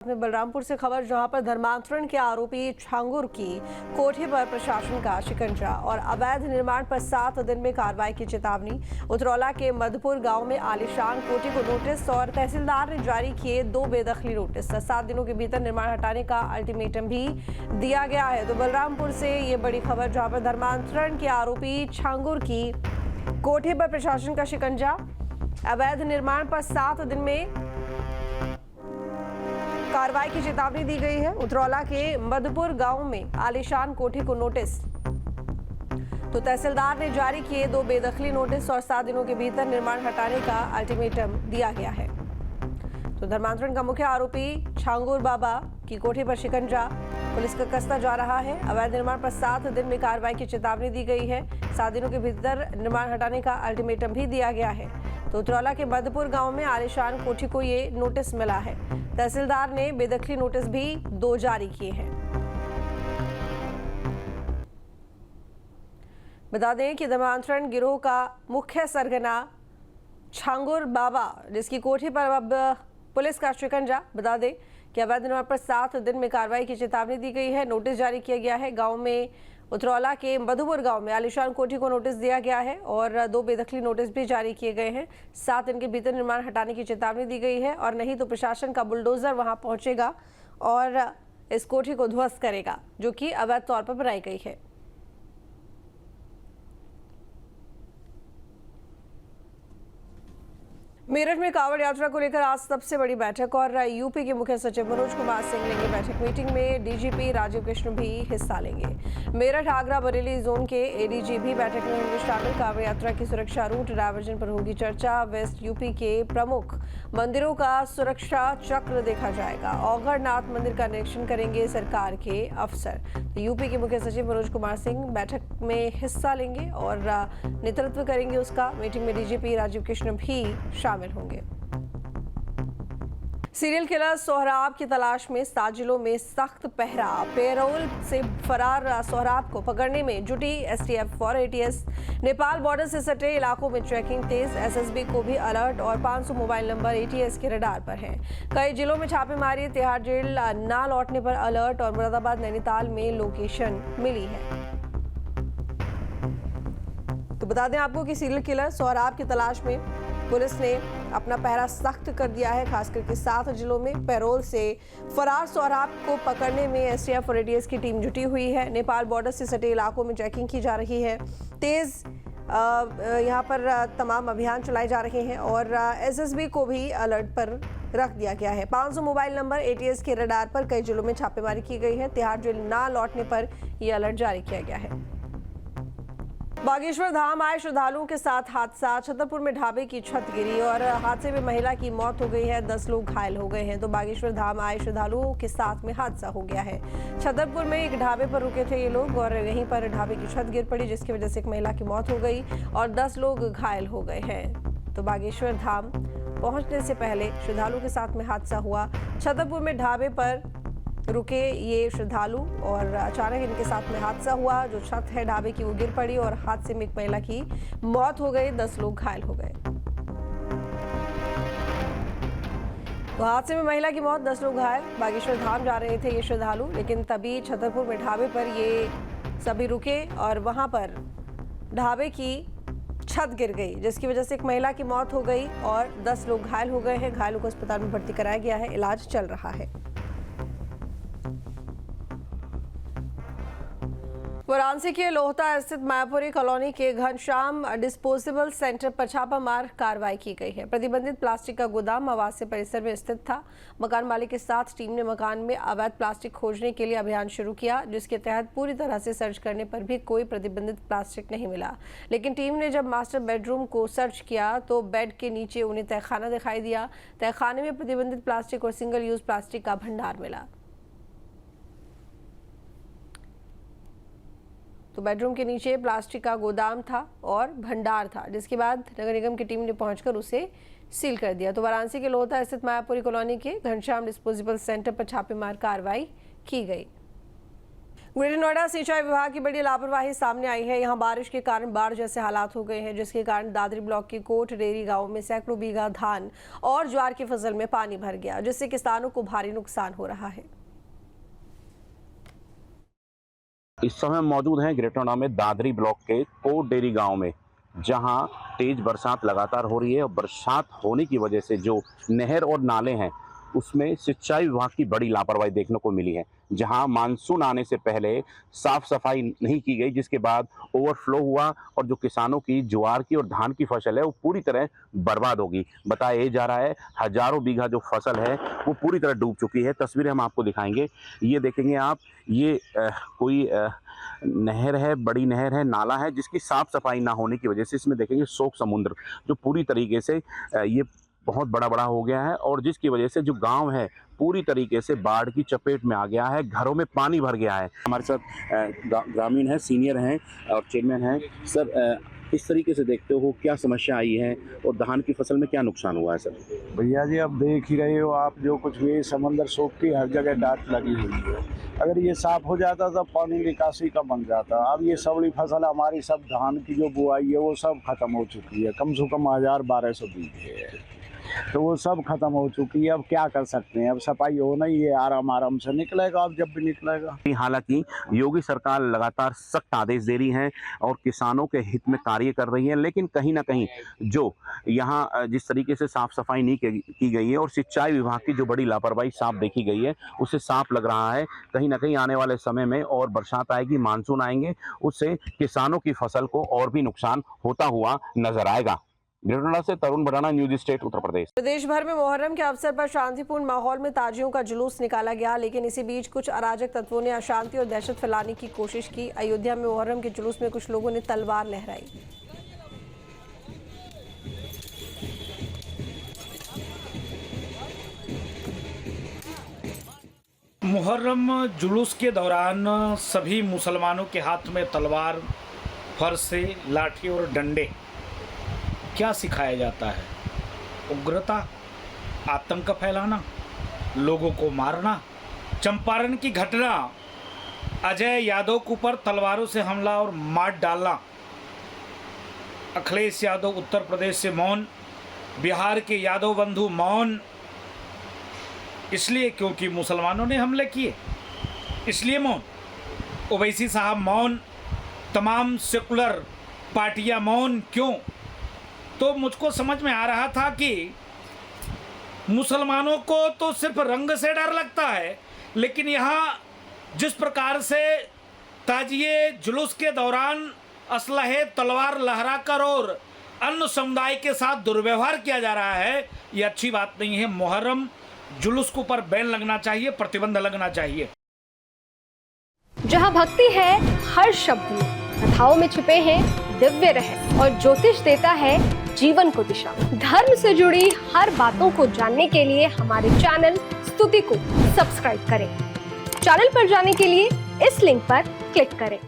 में बलरामपुर से खबर, जहां पर धर्मांतरण के आरोपी छांगुर की कोठे पर प्रशासन का शिकंजा और अवैध निर्माण पर 7 दिन में कार्रवाई की चेतावनी। उतरौला के मधुपुर गांव में आलीशान कोठी को नोटिस और तहसीलदार ने जारी किए 2 बेदखली नोटिस। 7 दिनों के भीतर निर्माण हटाने का अल्टीमेटम भी दिया गया है। तो बलरामपुर से ये बड़ी खबर, जहाँ पर धर्मांतरण के आरोपी छांगुर की कोठे पर प्रशासन का शिकंजा, अवैध निर्माण पर 7 दिन में कार्रवाई की चेतावनी दी गई है। उतरौला के मधुपुर गांव में आलीशान कोठी को नोटिस, तो तहसीलदार ने जारी किए 2 बेदखली नोटिस और 7 दिनों के भीतर निर्माण हटाने का अल्टीमेटम दिया गया है। तो धर्मांतरण का मुख्य आरोपी छांगुर बाबा की कोठी पर शिकंजा, पुलिस का कस्ता जा रहा है। अवैध निर्माण पर 7 दिन में कार्रवाई की चेतावनी दी गई है। 7 दिनों के भीतर निर्माण हटाने का अल्टीमेटम भी दिया गया है। तो उतरौला के मधुपुर गांव में आलीशान कोठी को ये नोटिस मिला है। तहसीलदार ने बेदखली नोटिस भी 2 जारी किए हैं। बता दें कि धर्मांतरण गिरोह का मुख्य सरगना छांगुर बाबा, जिसकी कोठी पर अब पुलिस का शिकंजा। बता दें कि अवैध निर्माण पर 7 दिन में कार्रवाई की चेतावनी दी गई है। नोटिस जारी किया गया है। गांव में उतरौला के मधुपुर गांव में आलीशान कोठी को नोटिस दिया गया है और 2 बेदखली नोटिस भी जारी किए गए हैं। 7 दिन के भीतर निर्माण हटाने की चेतावनी दी गई है, और नहीं तो प्रशासन का बुलडोजर वहां पहुंचेगा और इस कोठी को ध्वस्त करेगा, जो कि अवैध तौर पर बनाई गई है। मेरठ में कांवड़ यात्रा को लेकर आज सबसे बड़ी बैठक, और यूपी के मुख्य सचिव मनोज कुमार सिंह लेंगे बैठक। मीटिंग में डीजीपी राजीव कृष्ण भी हिस्सा लेंगे। मेरठ, आगरा, बरेली जोन के एडीजी भी बैठक में होंगे शामिल। कांवड़ यात्रा की सुरक्षा, रूट डायवर्जन पर होगी चर्चा। वेस्ट यूपी के प्रमुख मंदिरों का सुरक्षा चक्र देखा जाएगा। औघड़नाथ मंदिर का निरीक्षण करेंगे सरकार के अफसर। तो यूपी के मुख्य सचिव मनोज कुमार सिंह बैठक में हिस्सा लेंगे और नेतृत्व करेंगे उसका। मीटिंग में डीजीपी राजीव कृष्ण भी शामिल होंगे। सीरियल किलर सोहराब की तलाश में 7 जिलों में सख्त पहरा। पेरोल से फरार सोहराब को पकड़ने में जुटी एसटीएफ और एटीएस। नेपाल बॉर्डर से सटे इलाकों में चेकिंग तेज। एसएसबी को भी अलर्ट और 500 मोबाइल नंबर एटीएस के रडार पर हैं। कई जिलों में छापेमारी। तिहाड़ जेल ना लौटने पर अलर्ट और मुरादाबाद, नैनीताल में लोकेशन मिली है। तो बता दें आपको कि सीरियल किलर सोहराब की तलाश में पुलिस ने अपना पहरा सख्त कर दिया है। खास करके 7 जिलों में पेरोल से फरार सोहराब को पकड़ने में एसटीएफ और एटीएस की टीम जुटी हुई है। नेपाल बॉर्डर से सटे इलाकों में चेकिंग की जा रही है। तेज यहाँ पर तमाम अभियान चलाए जा रहे हैं और एसएसबी को भी अलर्ट पर रख दिया गया है। 500 मोबाइल नंबर एटीएस के रडार पर कई जिलों में छापेमारी की गई है। तिहाड़ जेल ना लौटने पर यह अलर्ट जारी किया गया है। बागेश्वर धाम आए श्रद्धालुओं के साथ हादसा। छतरपुर में ढाबे की छत गिरी और हादसे में महिला की मौत हो गई है। 10 लोग घायल हो गए हैं। तो बागेश्वर धाम आए श्रद्धालुओं के साथ में हादसा हो गया है। छतरपुर में एक ढाबे पर रुके थे ये लोग और यहीं पर ढाबे की छत गिर पड़ी, जिसकी वजह से एक महिला की मौत हो गई और 10 लोग घायल हो गए हैं। तो बागेश्वर धाम पहुंचने से पहले श्रद्धालुओं के साथ में हादसा हुआ। छतरपुर में ढाबे पर रुके ये श्रद्धालु और अचानक इनके साथ में हादसा हुआ। जो छत है ढाबे की वो गिर पड़ी और हादसे में एक महिला की मौत हो गई, 10 लोग घायल हो गए। तो हादसे में महिला की मौत, 10 लोग घायल। बागेश्वर धाम जा रहे थे ये श्रद्धालु, लेकिन तभी छतरपुर में ढाबे पर ये सभी रुके और वहां पर ढाबे की छत गिर गई, जिसकी वजह से एक महिला की मौत हो गई और 10 लोग घायल हो गए हैं। घायलों को अस्पताल में भर्ती कराया गया है, इलाज चल रहा है। वाराणसी के लोहता स्थित मायापुरी कॉलोनी के घनश्याम डिस्पोजेबल सेंटर पर छापामार कार्रवाई की गई है। प्रतिबंधित प्लास्टिक का गोदाम आवासीय परिसर में स्थित था। मकान मालिक के साथ टीम ने मकान में अवैध प्लास्टिक खोजने के लिए अभियान शुरू किया, जिसके तहत पूरी तरह से सर्च करने पर भी कोई प्रतिबंधित प्लास्टिक नहीं मिला। लेकिन टीम ने जब मास्टर बेडरूम को सर्च किया तो बेड के नीचे उन्हें तहखाना दिखाई दिया। तहखाने में प्रतिबंधित प्लास्टिक और सिंगल यूज प्लास्टिक का भंडार मिला। तो बेडरूम के नीचे प्लास्टिक का गोदाम था और भंडार था, जिसके बाद नगर निगम की टीम ने पहुंचकर उसे सील कर दिया। तो वाराणसी के लोहता स्थित मायापुरी कॉलोनी के घनश्याम डिस्पोजेबल सेंटर पर छापेमार कार्रवाई की गई। ग्रेटर नोएडा सिंचाई विभाग की बड़ी लापरवाही सामने आई है। यहां बारिश के कारण बाढ़ जैसे हालात हो गए हैं, जिसके कारण दादरी ब्लॉक के कोट डेरी गांव में सैकड़ों बीघा धान और ज्वार की फसल में पानी भर गया, जिससे किसानों को भारी नुकसान हो रहा है। इस समय मौजूद हैं ग्रेटर नोएडा में दादरी ब्लॉक के कोट डेरी गांव में, जहां तेज बरसात लगातार हो रही है और बरसात होने की वजह से जो नहर और नाले हैं उसमें सिंचाई विभाग की बड़ी लापरवाही देखने को मिली है। जहां मानसून आने से पहले साफ सफाई नहीं की गई, जिसके बाद ओवरफ्लो हुआ और जो किसानों की ज्वार की और धान की फसल है वो पूरी तरह बर्बाद होगी। बताया जा रहा है हजारों बीघा जो फसल है वो पूरी तरह डूब चुकी है। तस्वीरें हम आपको दिखाएंगे, ये देखेंगे आप, ये कोई नहर है, बड़ी नहर है, नाला है, जिसकी साफ सफाई ना होने की वजह से इसमें देखेंगे शोक समुद्र जो पूरी तरीके से ये बहुत बड़ा हो गया है और जिसकी वजह से जो गांव है पूरी तरीके से बाढ़ की चपेट में आ गया है, घरों में पानी भर गया है। हमारे साथ ग्रामीण है, सीनियर हैं और चेयरमैन हैं। सर, इस तरीके से देखते हो क्या समस्या आई है और धान की फसल में क्या नुकसान हुआ है? सर भैया जी, अब देख ही रहे हो आप, जो कुछ भी समंदर सोख की हर जगह डाट लगी हुई है। अगर ये साफ हो जाता तो पानी निकासी का बन जाता। अब ये सबली फसल हमारी सब धान की जो बुआई है वो सब खत्म हो चुकी है, कम से कम 1200 बीघे है, तो वो सब खत्म हो चुकी है। अब क्या कर सकते हैं, अब सफाई होना ही है, आराम से निकलेगा, अब जब भी निकलेगा। हालांकि योगी सरकार लगातार सख्त आदेश दे रही है और किसानों के हित में कार्य कर रही है, लेकिन कहीं ना कहीं जो यहाँ जिस तरीके से साफ सफाई नहीं की गई है और सिंचाई विभाग की जो बड़ी लापरवाही साफ देखी गई है, उससे साफ लग रहा है कहीं ना कहीं आने वाले समय में और बरसात आएगी, मानसून आएंगे, उससे किसानों की फसल को और भी नुकसान होता हुआ नजर आएगा। ग्रेटर नोएडा से तरुण भराना, न्यूज स्टेट, उत्तर प्रदेश। प्रदेश भर में मुहर्रम के अवसर पर शांतिपूर्ण माहौल में ताजियों का जुलूस निकाला गया, लेकिन इसी बीच कुछ अराजक तत्वों ने अशांति और दहशत फैलाने की कोशिश की। अयोध्या में मुहर्रम के जुलूस में कुछ लोगों ने तलवार लहराई। मुहर्रम जुलूस के दौरान सभी मुसलमानों के हाथ में तलवार, फरसे, लाठी और डंडे। क्या सिखाया जाता है? उग्रता, आतंक फैलाना, लोगों को मारना। चंपारण की घटना, अजय यादव के ऊपर तलवारों से हमला और मार डालना। अखिलेश यादव उत्तर प्रदेश से मौन, बिहार के यादव बंधु मौन, इसलिए क्योंकि मुसलमानों ने हमले किए, इसलिए मौन। ओवैसी साहब मौन, तमाम सेकुलर पार्टियां मौन, क्यों? तो मुझको समझ में आ रहा था कि मुसलमानों को तो सिर्फ रंग से डर लगता है, लेकिन यहाँ जिस प्रकार से ताजिए जुलूस के दौरान असलहे, तलवार लहराकर और अन्य समुदाय के साथ दुर्व्यवहार किया जा रहा है, ये अच्छी बात नहीं है। मुहर्रम जुलूस के ऊपर बैन लगना चाहिए, प्रतिबंध लगना चाहिए। जहाँ भक्ति है हर शब्द में, कथाओं में छिपे हैं दिव्य रहस्य और ज्योतिष देता है जीवन को दिशा। धर्म से जुड़ी हर बातों को जानने के लिए हमारे चैनल स्तुति को सब्सक्राइब करें। चैनल पर जाने के लिए इस लिंक पर क्लिक करें।